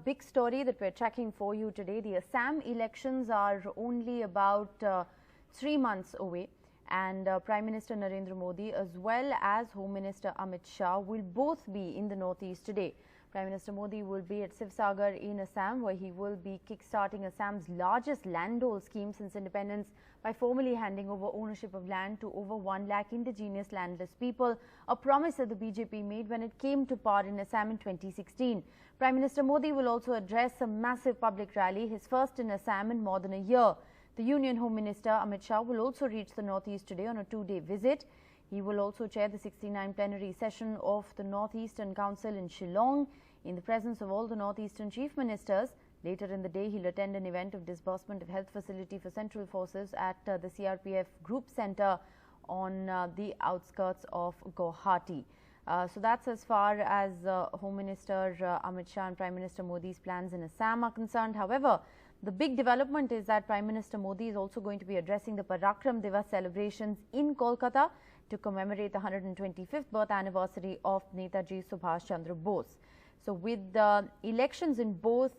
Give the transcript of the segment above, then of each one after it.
big story that we're tracking for you today. The Assam elections are only about 3 months away, and Prime Minister Narendra Modi as well as Home Minister Amit Shah will both be in the northeast today. Prime Minister Modi will be at Sivsagar in Assam, where he will be kick-starting Assam's largest land dole scheme since independence by formally handing over ownership of land to over 1 lakh indigenous landless people, a promise that the BJP made when it came to power in Assam in 2016. Prime Minister Modi will also address a massive public rally, his first in Assam in more than a year. The Union Home Minister Amit Shah will also reach the northeast today on a 2-day visit. He will also chair the 69th plenary session of the Northeastern Council in Shillong in the presence of all the Northeastern Chief Ministers. Later in the day, he'll attend an event of disbursement of health facility for Central Forces at the CRPF Group Centre on the outskirts of Guwahati. So that's as far as Home Minister Amit Shah and Prime Minister Modi's plans in Assam are concerned. However, the big development is that Prime Minister Modi is also going to be addressing the Parakram Divas celebrations in Kolkata to commemorate the 125th birth anniversary of Netaji Subhas Chandra Bose. So with the elections in both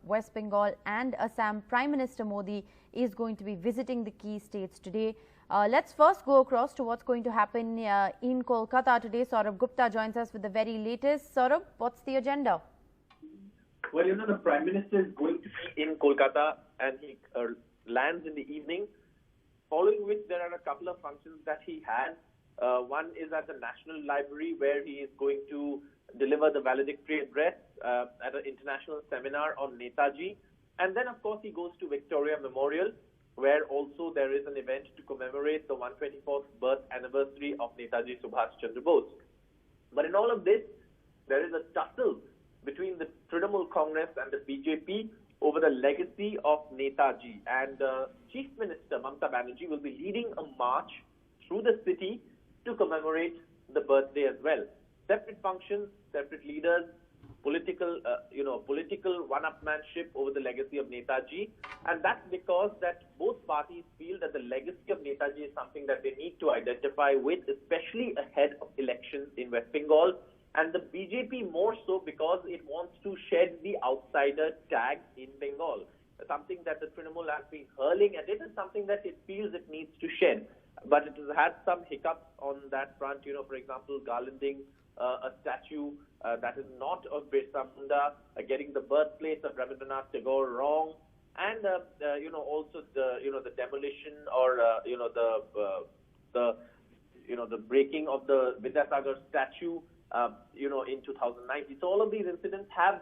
West Bengal and Assam, Prime Minister Modi is going to be visiting the key states today. Let's first go across to what's going to happen in Kolkata today. Saurabh Gupta joins us with the very latest. Saurabh, what's the agenda? Well, the Prime Minister is going to be in Kolkata and he lands in the evening, following which there are a couple of functions that he has. One is at the National Library, where he is going to deliver the valedictory address at an international seminar on Netaji. And then, of course, he goes to Victoria Memorial, where also there is an event to commemorate the 124th birth anniversary of Netaji Subhas Chandra Bose. But in all of this, there is a tussle between the Trinamool Congress and the BJP over the legacy of Netaji. And Chief Minister Mamata Banerjee will be leading a march through the city to commemorate the birthday as well. Separate functions, separate leaders, political one-upmanship over the legacy of Netaji. And that's because that both parties feel that the legacy of Netaji is something that they need to identify with, especially ahead of elections in West Bengal. And the BJP more so because it wants to shed the outsider tag in Bengal. Something that the Trinamool has been hurling at it is something that it feels it needs to shed. But it has had some hiccups on that front, for example, garlanding a statue that is not of Birsa Munda, getting the birthplace of Rabindranath Tagore wrong, and also the demolition or the breaking of the Vidyasagar statue in 2019. So all of these incidents have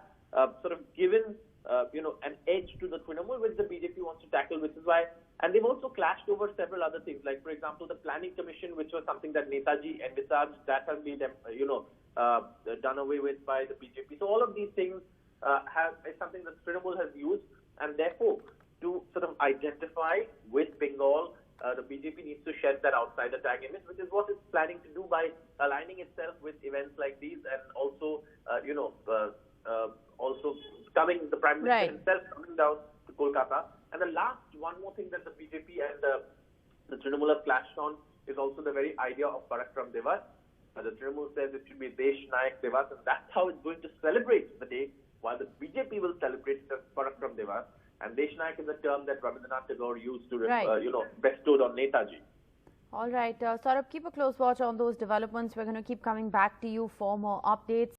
sort of given an edge to the Trinamool, which the BJP wants to tackle, which is why. And they've also clashed over several other things, like, for example, the planning commission, which was something that Netaji envisaged, that has been, done away with by the BJP. So all of these things is something that Trinamool has used, and therefore, to sort of identify with Bengal, the BJP needs to shed that outsider tag image, which is what it's planning to do by aligning itself with events like these, and also, the Prime Minister himself coming down to Kolkata. And the last one more thing that the BJP and the Trinamool have clashed on is also the very idea of Parakram Divas. The Trinamool says it should be Desh Nayak Divas, and that's how it's going to celebrate the day, while the BJP will celebrate it as Parakram Divas. And Desh Nayak is a term that Rabindranath Tagore used to, bestowed on Netaji. All right, Saurabh, keep a close watch on those developments. We're going to keep coming back to you for more updates.